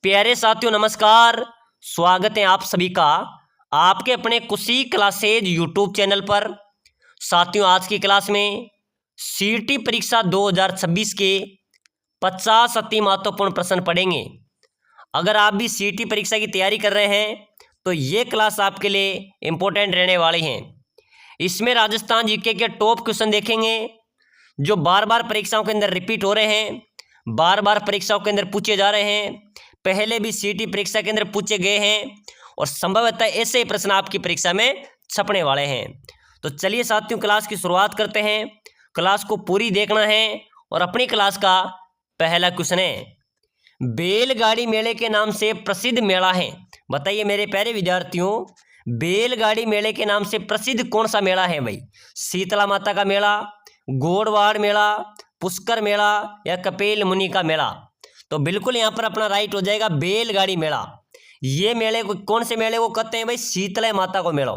प्यारे साथियों नमस्कार। स्वागत है आप सभी का आपके अपने कुशी क्लासेज यूट्यूब चैनल पर। साथियों आज की क्लास में सीटी परीक्षा 2026 के 50 अति महत्वपूर्ण प्रश्न पढ़ेंगे। अगर आप भी सीटी परीक्षा की तैयारी कर रहे हैं तो ये क्लास आपके लिए इम्पोर्टेंट रहने वाली हैं। इसमें राजस्थान जीके के टॉप क्वेश्चन देखेंगे जो बार बार परीक्षाओं के अंदर रिपीट हो रहे हैं, बार बार परीक्षाओं के अंदर पूछे जा रहे हैं, पहले भी सीटी परीक्षा के अंदर पूछे गए हैं और संभवतः ऐसे ही प्रश्न आपकी परीक्षा में छपने वाले हैं। तो चलिए साथियों क्लास की शुरुआत करते हैं। क्लास को पूरी देखना है और अपनी क्लास का पहला क्वेश्चन है, बैलगाड़ी मेले के नाम से प्रसिद्ध मेला है। बताइए मेरे प्यारे विद्यार्थियों, बैलगाड़ी मेले के नाम से प्रसिद्ध कौन सा मेला है भाई? शीतला माता का मेला, गोड़वाड़ मेला, पुष्कर मेला या कपिल मुनि का मेला? तो बिल्कुल यहाँ पर अपना राइट हो जाएगा बैलगाड़ी मेला। ये मेले को कौन से मेले को कहते हैं भाई? शीतला माता को मेला।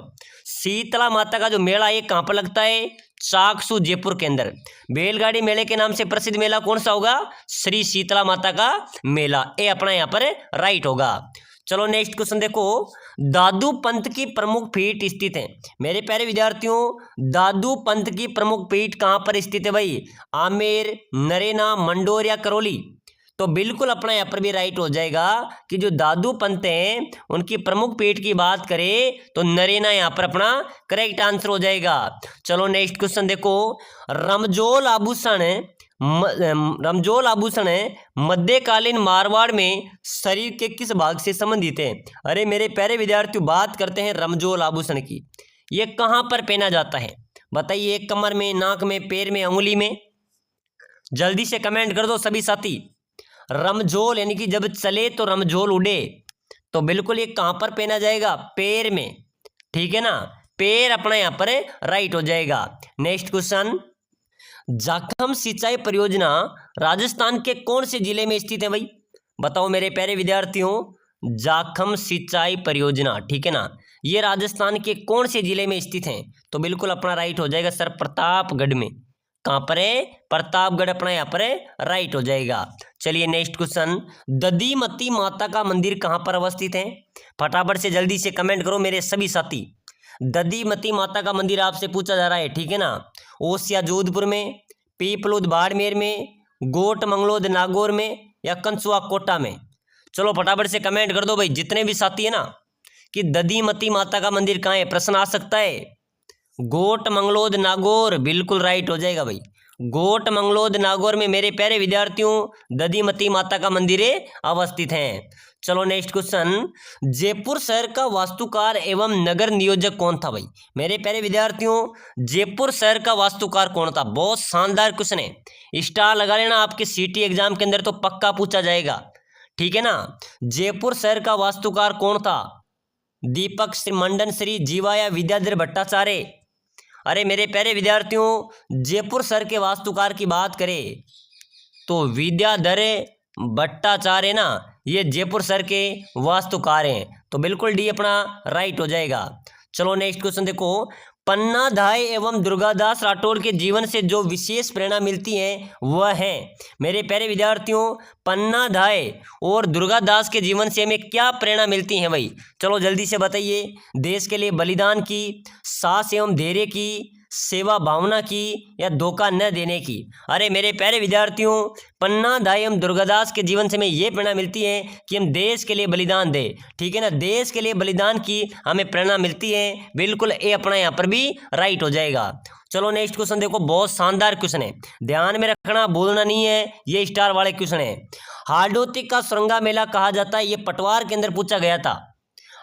शीतला माता का जो मेला ये कहाँ पर लगता है? चाकसू जयपुर के अंदर। बैलगाड़ी मेले के नाम से प्रसिद्ध मेला कौन सा होगा? श्री शीतला माता का मेला। ये अपना यहाँ पर राइट होगा। चलो नेक्स्ट क्वेश्चन देखो, दादू पंथ की प्रमुख पीठ स्थित है। मेरे प्यारे विद्यार्थियों, दादू पंथ की प्रमुख पीठ कहाँ पर स्थित है भाई? आमेर, नरेना, मंडोर या करौली? तो बिल्कुल अपना यहाँ पर भी राइट हो जाएगा कि जो दादू पंथ हैं उनकी प्रमुख पीठ की बात करें तो नरेना यहाँ पर अपना करेक्ट आंसर हो जाएगा। चलो नेक्स्ट क्वेश्चन देखो, रमजोल आभूषण मध्यकालीन मारवाड़ में शरीर के किस भाग से संबंधित है? अरे मेरे प्यारे विद्यार्थियों, बात करते हैं रमजोल आभूषण की। ये कहाँ पर पहना जाता है? बताइए, कमर में, नाक में, पैर में, अंगुली में? जल्दी से कमेंट कर दो सभी साथी। रमजोल यानी कि जब चले तो रमजोल उड़े, तो बिल्कुल ये कहाँ पर पहना जाएगा? पैर में, ठीक है ना? पैर अपना यहाँ पर राइट हो जाएगा। नेक्स्ट क्वेश्चन, जाखम सिंचाई परियोजना राजस्थान के कौन से जिले में स्थित है भाई? बताओ मेरे प्यारे विद्यार्थियों, जाखम सिंचाई परियोजना, ठीक है ना, ये राजस्थान के कौन से जिले में स्थित है? तो बिल्कुल अपना राइट हो जाएगा सर प्रतापगढ़ में। कहाँ पर है? प्रतापगढ़ अपना यहाँ पर राइट हो जाएगा। चलिए नेक्स्ट क्वेश्चन, दधीमती माता का मंदिर कहाँ पर अवस्थित है? फटाफट से जल्दी से कमेंट करो मेरे सभी साथी। दधीमती माता का मंदिर आपसे पूछा जा रहा है, ठीक है ना? ओसिया जोधपुर में, पीपलुद बाड़मेर में, गोट मंगलोद नागौर में या कंसुआ कोटा में? चलो फटाफट से कमेंट कर दो भाई जितने भी साथी है ना, कि दधीमती माता का मंदिर कहाँ है। प्रश्न आ सकता है। गोट मंगलोद नागौर, बिल्कुल राइट हो जाएगा भाई। गोट मंगलोद नागौर में मेरे प्यारे विद्यार्थियों दधीमती माता का मंदिर अवस्थित है। चलो नेक्स्ट क्वेश्चन, जयपुर शहर का वास्तुकार एवं नगर नियोजक कौन था भाई? मेरे प्यारे विद्यार्थियों, जयपुर शहर का वास्तुकार कौन था? बहुत शानदार क्वेश्चन है, स्टार लगा लेना, आपके सीटी एग्जाम के अंदर तो पक्का पूछा जाएगा, ठीक है ना? जयपुर शहर का वास्तुकार कौन था? दीपक श्री मंडन श्री जीवा या विद्याधर भट्टाचार्य? अरे मेरे प्यारे विद्यार्थियों, जयपुर शहर के वास्तुकार की बात करें तो विद्याधर भट्टाचार्य ना, ये जयपुर शहर के वास्तुकार हैं। तो बिल्कुल डी अपना राइट हो जाएगा। चलो नेक्स्ट क्वेश्चन देखो, पन्नाधाय एवं दुर्गादास राठौड़ के जीवन से जो विशेष प्रेरणा मिलती है वह है? मेरे प्यारे विद्यार्थियों, पन्नाधाय और दुर्गादास के जीवन से हमें क्या प्रेरणा मिलती है भाई? चलो जल्दी से बताइए। देश के लिए बलिदान की, साहस एवं धैर्य की, सेवा भावना की या धोखा न देने की? अरे मेरे प्यारे विद्यार्थियों, पन्नाधाय एवं दुर्गादास के जीवन से हमें ये प्रेरणा मिलती है कि हम देश के लिए बलिदान दें, ठीक है ना? देश के लिए बलिदान की हमें प्रेरणा मिलती है। बिल्कुल ए अपना यहाँ पर भी राइट हो जाएगा। चलो नेक्स्ट क्वेश्चन देखो, बहुत शानदार क्वेश्चन है, ध्यान में रखना, बोलना नहीं है, ये स्टार वाले क्वेश्चन है। हार्डोती का सुरंगा मेला कहा जाता है, ये पटवार के अंदर पूछा गया था।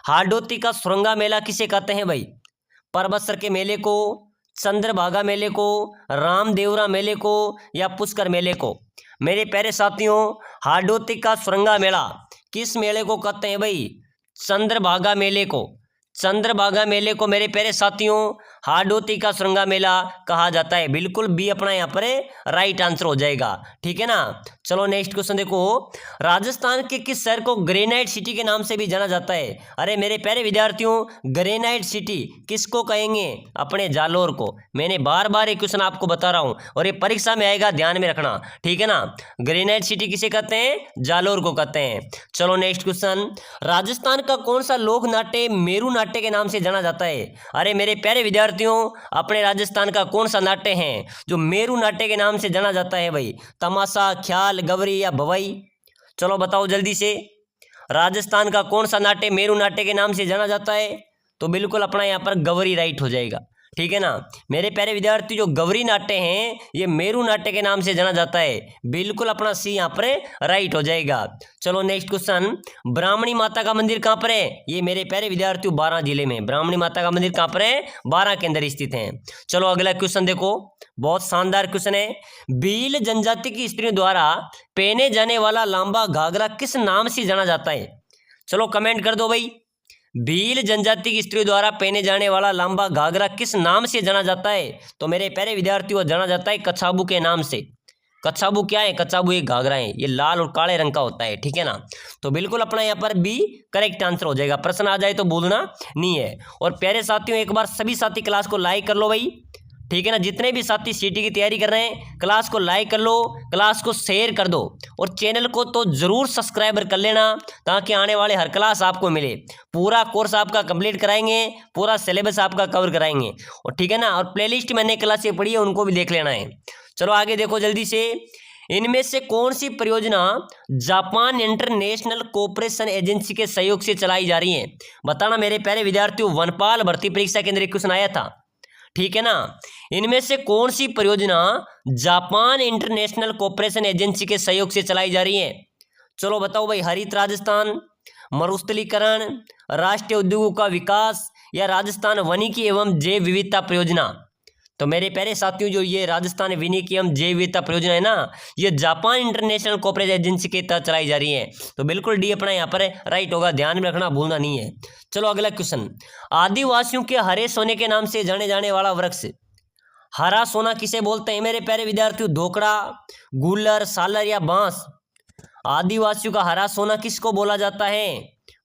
हार्डोती का सुरंगा मेला किसे कहते हैं भाई? परबतसर के मेले को, चंद्रभागा मेले को, रामदेवरा मेले को या पुष्कर मेले को? मेरे प्यारे साथियों, हार्डोती का सुरंगा मेला किस मेले को कहते हैं भाई? चंद्रभागा मेले को। चंद्रभागा मेले को मेरे प्यारे साथियों हार्डोती का सुरंगा मेला कहा जाता है। बिल्कुल बी अपना यहाँ पर राइट आंसर हो जाएगा, ठीक है ना? चलो नेक्स्ट क्वेश्चन देखो, राजस्थान के किस शहर को ग्रेनाइट सिटी के नाम से भी जाना जाता है? अरे मेरे प्यारे विद्यार्थियों, ग्रेनाइट सिटी किसको कहेंगे? अपने जालोर को। मैंने बार बार ये क्वेश्चन आपको बता रहा हूं और ये परीक्षा में आएगा, ध्यान में रखना, ठीक है ना। ग्रेनाइट सिटी किसे कहते हैं? जालोर को कहते हैं। चलो नेक्स्ट क्वेश्चन, राजस्थान का कौन सा लोक नाट्य मेरू नाट्य के नाम से जाना जाता है? अरे मेरे प्यारे विद्यार्थियों, अपने राजस्थान का कौन सा नाट्य है जो मेरू नाट्य के नाम से जाना जाता है भाई? तमाशा, ख्याल, गवरी या भवाई? चलो बताओ जल्दी से, राजस्थान का कौन सा नाट्य मेरू नाट्य के नाम से जाना जाता है? तो बिल्कुल अपना यहाँ पर गवरी राइट हो जाएगा, ठीक है ना। मेरे प्यारे विद्यार्थी, जो गवरी नाट्य हैं ये मेरू नाट्य के नाम से जाना जाता है, बिल्कुल अपना सी यहाँ पर राइट हो जाएगा। चलो नेक्स्ट क्वेश्चन, ब्राह्मणी माता का मंदिर कहाँ पर है? ये मेरे प्यारे विद्यार्थियों 12 जिले में ब्राह्मणी माता का मंदिर कहाँ पर है? 12 के अंदर स्थित है। चलो अगला क्वेश्चन देखो, बहुत शानदार क्वेश्चन है। भील जनजाति की स्त्रियों द्वारा पहने जाने वाला लंबा घाघरा किस नाम से जाना जाता है? चलो कमेंट कर दो भाई, भील जनजाति की स्त्रियों द्वारा पहने जाने वाला लंबा घाघरा किस नाम से जाना जाता है? तो मेरे प्यारे विद्यार्थियों, जाना जाता है कछाबू के नाम से। कछाबू क्या है? कछाबू एक घाघरा है, ये लाल और काले रंग का होता है, ठीक है ना। तो बिल्कुल अपना यहाँ पर बी करेक्ट आंसर हो जाएगा। प्रश्न आ जाए तो बोलना नहीं है। और प्यारे साथियों, एक बार सभी साथी क्लास को लाइक कर लो भाई, ठीक है ना। जितने भी साथी सीटी की तैयारी कर रहे हैं, क्लास को लाइक कर लो, क्लास को शेयर कर दो और चैनल को तो जरूर सब्सक्राइबर कर लेना, ताकि आने वाले हर क्लास आपको मिले। पूरा कोर्स आपका कंप्लीट कराएंगे, पूरा सिलेबस आपका कवर कराएंगे, और ठीक है ना। और प्लेलिस्ट मैंने क्लासें पढ़ी है, उनको भी देख लेना है। चलो आगे देखो जल्दी से, इनमें से कौन सी परियोजना जापान इंटरनेशनल कोऑपरेशन एजेंसी के सहयोग से चलाई जा रही है? बताना मेरे प्यारे विद्यार्थियों, वनपाल भर्ती परीक्षा के अंदर एक क्वेश्चन आया था, ठीक है ना। इनमें से कौन सी परियोजना जापान इंटरनेशनल कोऑपरेशन एजेंसी के सहयोग से चलाई जा रही है? चलो बताओ भाई, हरित राजस्थान, मरुस्थलीकरण, राष्ट्रीय उद्योगों का विकास या राजस्थान वनिकी एवं जैव विविधता परियोजना? तो मेरे प्यारे साथियों, जो ये राजस्थान वनिकी एवं जैव विविधता परियोजना है ना, ये जापान इंटरनेशनल कोऑपरेशन एजेंसी के तहत चलाई जा रही है। तो बिल्कुल डी अपना यहाँ पर राइट होगा, ध्यान में रखना, भूलना नहीं है। चलो अगला क्वेश्चन, आदिवासियों के हरे सोने के नाम से जाने जाने वाला वृक्ष, हरा सोना किसे बोलते हैं मेरे प्यारे विद्यार्थियों? धोकड़ा, गूलर, सालर या बांस? आदिवासियों का हरा सोना किसको बोला जाता है?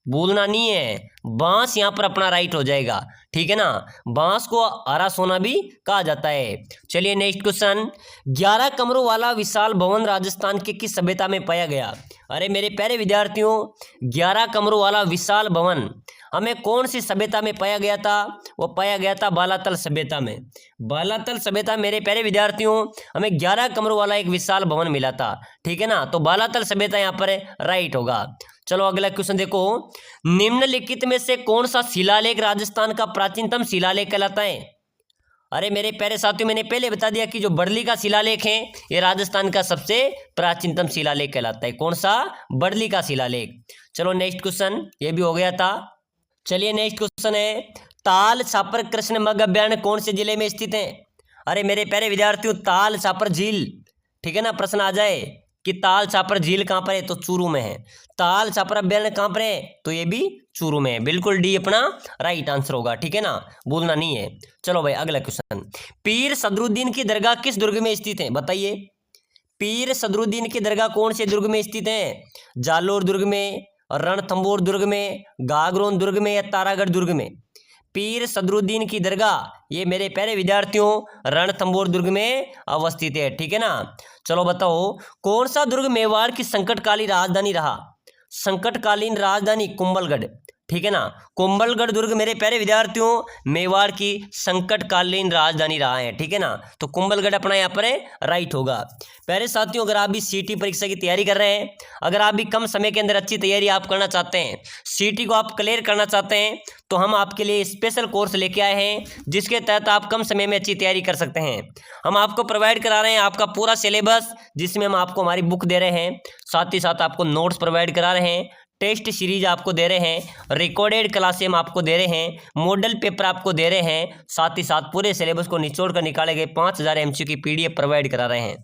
भूलना नहीं है, बांस यहाँ पर अपना राइट हो जाएगा, ठीक है ना। बांस को हरा सोना भी कहा जाता है। चलिए नेक्स्ट क्वेश्चन, 11 कमरों वाला विशाल भवन राजस्थान के किस सभ्यता में पाया गया? अरे मेरे प्यारे विद्यार्थियों, 11 कमरों वाला विशाल भवन हमें कौन सी सभ्यता में पाया गया था? वो पाया गया था बालातल सभ्यता में। बालातल सभ्यता मेरे प्यारे विद्यार्थियों, हमें 11 कमरों वाला एक विशाल भवन मिला था, ठीक है ना। तो बालातल सभ्यता यहाँ पर राइट होगा। चलो अगला क्वेश्चन देखो, निम्नलिखित में से कौन सा शिलालेख राजस्थान का प्राचीनतम शिलालेख कहलाता है? अरे मेरे प्यारे साथियों, मैंने पहले बता दिया कि जो बर्ली का शिलालेख है ये राजस्थान का सबसे प्राचीनतम शिलालेख कहलाता है। कौन सा? बर्ली का शिलालेख। चलो नेक्स्ट क्वेश्चन, ये भी हो गया था। चलिए नेक्स्ट क्वेश्चन है, ताल छापर कृष्ण मृग अभ्यारण्य कौन से जिले में स्थित है? अरे मेरे प्यारे विद्यार्थियों, ताल छापर झील, ठीक है ना। प्रश्न आ जाए कि ताल छापर झील कहाँ पर है, तो चूरू में है। ताल छापर अभ्यारण्य कहाँ पर है, तो ये भी चूरू में है। बिल्कुल डी अपना राइट आंसर होगा, ठीक है ना, भूलना नहीं है। चलो भाई अगला क्वेश्चन, पीर सदरुद्दीन की दरगाह किस दुर्ग में स्थित है? बताइए, पीर सदरुद्दीन की दरगाह कौन से दुर्ग में स्थित है? जालोर दुर्ग में, रणथंभौर दुर्ग में, गागरोन दुर्ग में या तारागढ़ दुर्ग में? पीर सदरुद्दीन की दरगाह ये मेरे प्यारे विद्यार्थियों रणथंभौर दुर्ग में अवस्थित है, ठीक है ना। चलो बताओ, कौन सा दुर्ग मेवाड़ की संकटकालीन राजधानी रहा? संकटकालीन राजधानी कुंभलगढ़, ठीक है ना। कुंभलगढ़ दुर्ग मेरे प्यारे विद्यार्थियों मेवाड़ की संकटकालीन राजधानी रहा है, ठीक है ना। तो कुंभलगढ़ अपना यहाँ पर राइट होगा। प्यारे साथियों, अगर आप भी सीटी परीक्षा की तैयारी कर रहे हैं, अगर आप भी कम समय के अंदर अच्छी तैयारी आप करना चाहते हैं, सीटी को आप क्लियर करना चाहते हैं, तो हम आपके लिए स्पेशल कोर्स लेके आए हैं, जिसके तहत आप कम समय में अच्छी तैयारी कर सकते हैं। हम आपको प्रोवाइड करा रहे हैं आपका पूरा सिलेबस, जिसमें हम आपको हमारी बुक दे रहे हैं, साथ ही साथ आपको नोट्स प्रोवाइड करा रहे हैं, टेस्ट सीरीज आपको दे रहे हैं, रिकॉर्डेड क्लासें हम आपको दे रहे हैं, मॉडल पेपर आपको दे रहे हैं, साथ ही साथ पूरे सिलेबस को निचोड़ कर निकाले गए 5000 MCQ की PDF प्रोवाइड करा रहे हैं।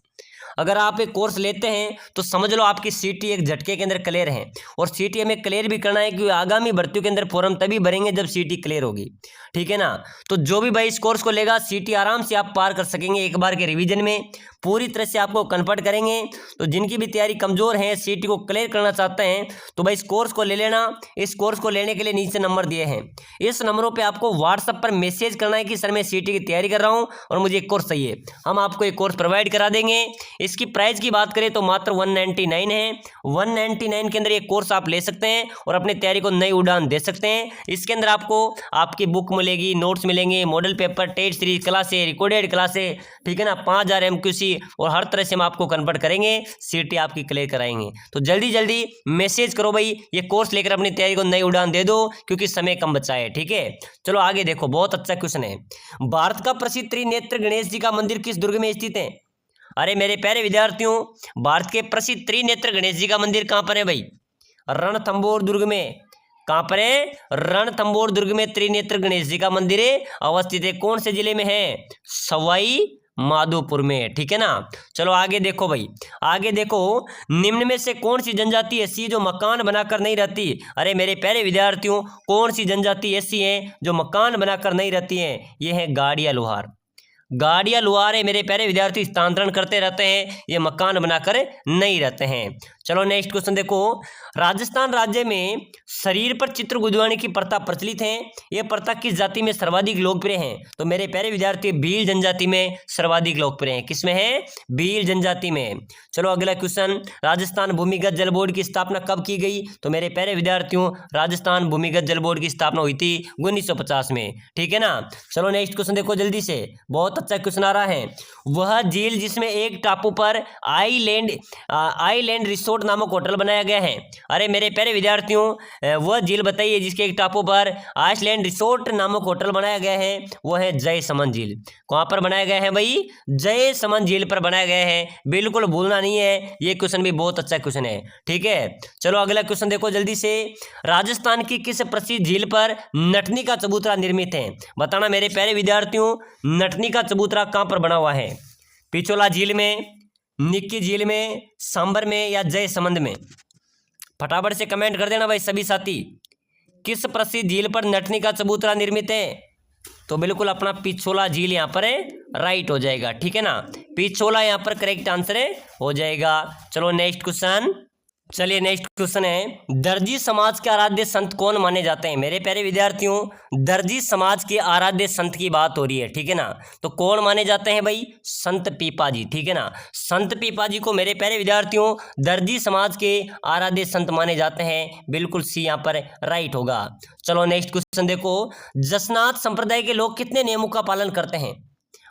अगर आप एक कोर्स लेते हैं तो समझ लो आपकी सीटी एक झटके के अंदर क्लियर है। और सीटी हमें क्लियर भी करना है, क्योंकि आगामी भर्तियों के अंदर फॉर्म तभी भरेंगे जब सीटी क्लियर होगी, ठीक है ना। तो जो भी भाई इस कोर्स को लेगा, सीटी आराम से आप पार कर सकेंगे एक बार के रिवीजन में। पूरी तरह से आपको कन्वर्ट करेंगे। तो जिनकी भी तैयारी कमज़ोर है, सीटी को क्लियर करना चाहते हैं, तो भाई इस कोर्स को ले लेना। इस कोर्स को लेने के लिए नीचे नंबर दिए हैं, इस नंबरों पे आपको व्हाट्सएप पर मैसेज करना है कि सर मैं सीटी की तैयारी कर रहा हूँ और मुझे एक कोर्स चाहिए। हम आपको एक कोर्स प्रोवाइड करा देंगे। इसकी प्राइस की बात करें तो मात्र 199 है। 199 के अंदर ये कोर्स आप ले सकते हैं और अपनी तैयारी को नई उड़ान दे सकते हैं। इसके अंदर आपको आपकी बुक मिलेगी, नोट्स मिलेंगे, मॉडल पेपर, टेस्ट सीरीज क्लासें, रिकॉर्डेड क्लासें, ठीक है ना, 5000 MQC और हर तरह से हम आपको कन्वर्ट करेंगे, सीटी आपकी क्लियर कराएंगे। तो जल्दी जल्दी मैसेज करो भाई, ये कोर्स लेकर अपनी तैयारी को नई उड़ान दे दो, क्योंकि समय कम बचा है। ठीक है, चलो आगे देखो, बहुत अच्छा क्वेश्चन है। भारत का प्रसिद्ध त्रिनेत्र गणेश जी का मंदिर किस दुर्ग में स्थित है? अरे मेरे प्यारे विद्यार्थियों, भारत के प्रसिद्ध त्रिनेत्र गणेश जी का मंदिर कहाँ पर है भाई? रणथंबोर दुर्ग में। कहाँ पर है? रणथंबोर दुर्ग में त्रिनेत्र गणेश जी का मंदिर अवस्थित है। कौन से जिले में है? सवाई माधोपुर में। ठीक है ना। चलो आगे देखो भाई, आगे देखो, निम्न में से कौन सी जनजाति ऐसी है जो मकान बनाकर नहीं रहती? अरे मेरे प्यारे विद्यार्थियों, कौन सी जनजाति ऐसी है जो मकान बनाकर नहीं रहती है? ये है गाड़िया लुहार। गाड़िया लुहार है मेरे प्यारे विद्यार्थी, स्थानांतरण करते रहते हैं, ये मकान बनाकर नहीं रहते हैं। चलो नेक्स्ट क्वेश्चन देखो, राजस्थान राज्य में शरीर पर चित्र गुदवाने की प्रथा प्रचलित है, ये प्रथा किस जाति में सर्वाधिक लोकप्रिय है? तो मेरे प्यारे विद्यार्थी, भील जनजाति में सर्वाधिक लोकप्रिय है। किसमें है? भील जनजाति में। चलो अगला क्वेश्चन, राजस्थान भूमिगत जल बोर्ड की स्थापना कब की गई? तो मेरे प्यारे विद्यार्थियों, राजस्थान भूमिगत जल बोर्ड की स्थापना हुई थी 1950 में। ठीक है ना। चलो नेक्स्ट क्वेश्चन देखो जल्दी से, बहुत अच्छा क्वेश्चन आ रहा है। वह झील जिसमें एक टापू पर आईलैंड रिसोर्ट नामक होटल बनाया गया है? अरे मेरे प्यारे विद्यार्थियों, वह झील बताइए जिसके एक टापू पर आइसलैंड रिसोर्ट नामक होटल बनाया गया है, वो है जयसमंद झील। कहाँ पर बनाया गया है भाई? जयसमंद झील पर बनाया गया है, बिल्कुल भूलना नहीं है। ये क्वेश्चन भी बहुत अच्छा क्वेश्चन है। ठीक है, चलो अगला क्वेश्चन देखो जल्दी से, राजस्थान की किस प्रसिद्ध झील पर नटनी का चबूतरा निर्मित है? बताना मेरे प्यारे विद्यार्थियों, नटनी का चबूतरा कहाँ पर बना हुआ है? पिछोला झील में, निक्की झील में, सांबर में या जयसमंद में? फटाफट से कमेंट कर देना भाई सभी साथी, किस प्रसिद्ध झील पर नटनी का चबूतरा निर्मित है? तो बिल्कुल अपना पिछोला झील यहाँ पर है, राइट हो जाएगा। ठीक है ना, पिछोला यहाँ पर करेक्ट आंसर है, हो जाएगा। चलो नेक्स्ट क्वेश्चन, चलिए नेक्स्ट क्वेश्चन है, दर्जी समाज के आराध्य संत कौन माने जाते हैं? मेरे प्यारे विद्यार्थियों, दर्जी समाज के आराध्य संत की बात हो रही है। ठीक है ना, तो कौन माने जाते हैं भाई? संत पीपाजी। ठीक है ना, संत पीपाजी को मेरे प्यारे विद्यार्थियों दर्जी समाज के आराध्य संत माने जाते हैं, बिल्कुल सी यहाँ पर राइट होगा। चलो नेक्स्ट क्वेश्चन देखो, जसनात संप्रदाय के लोग कितने नियमों का पालन करते हैं?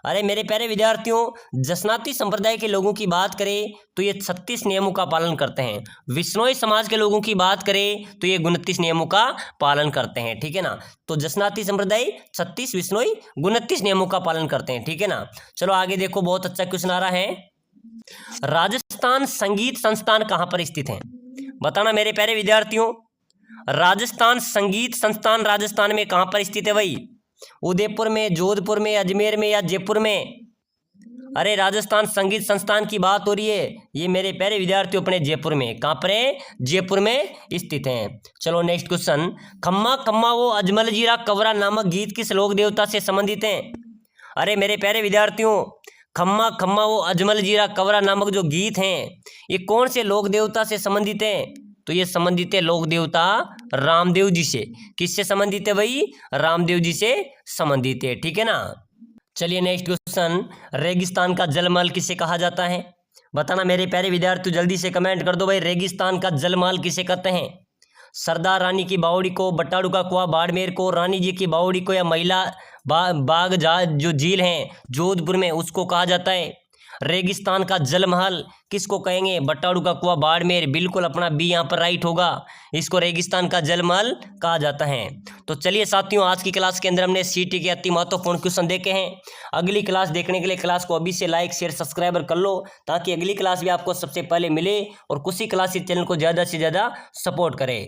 अरे मेरे प्यारे विद्यार्थियों, जसनाती संप्रदाय के लोगों की बात करें तो ये 36 नियमों का पालन करते हैं। विश्नोई समाज के लोगों की बात करें तो ये 29 नियमों का पालन करते हैं। ठीक है ना, तो जसनाती संप्रदाय 36, विश्नोई 29 नियमों का पालन करते हैं। ठीक है ना। चलो आगे देखो, बहुत अच्छा क्वेश्चन आ रहा है, राजस्थान संगीत संस्थान कहाँ पर स्थित है? बताना मेरे प्यारे विद्यार्थियों, राजस्थान संगीत संस्थान राजस्थान में कहाँ पर स्थित है भाई? उदयपुर में, जोधपुर में, अजमेर में या जयपुर में? अरे राजस्थान संगीत संस्थान की बात हो रही है, ये मेरे प्यारे विद्यार्थियों अपने जयपुर में। कहाँ पर है? जयपुर में स्थित हैं। चलो नेक्स्ट क्वेश्चन, खम्मा खम्मा वो अजमल जीरा कवरा नामक गीत किस लोक देवता से संबंधित हैं? अरे मेरे प्यारे विद्यार्थियों, खम्मा खम्मा वो अजमल जीरा कवरा नामक जो गीत हैं, ये कौन से लोक देवता से संबंधित हैं? तो ये संबंधित है लोक देवता रामदेव जी से। किससे संबंधित है भाई? रामदेव जी से संबंधित है। ठीक है ना। चलिए नेक्स्ट क्वेश्चन, रेगिस्तान का जलमहल किसे कहा जाता है? बताना मेरे प्यारे विद्यार्थी, जल्दी से कमेंट कर दो भाई, रेगिस्तान का जलमहल किसे कहते हैं? सरदार रानी की बावड़ी को, बट्टाड़ू का कुआं बाड़मेर को, रानी जी की बावड़ी को, या महिला बाग जो झील है जोधपुर में, उसको कहा जाता है? रेगिस्तान का जलमहल किसको कहेंगे? बट्टाड़ू का कुआं बाड़मेर, बिल्कुल अपना बी यहाँ पर राइट होगा, इसको रेगिस्तान का जलमहल कहा जाता है। तो चलिए साथियों, आज की क्लास के अंदर हमने सीटी के अति महत्वपूर्ण क्वेश्चन देखे हैं। अगली क्लास देखने के लिए क्लास को अभी से लाइक शेयर सब्सक्राइबर कर लो, ताकि अगली क्लास भी आपको सबसे पहले मिले और कुछ ही क्लास इस चैनल को ज़्यादा से ज़्यादा सपोर्ट करे।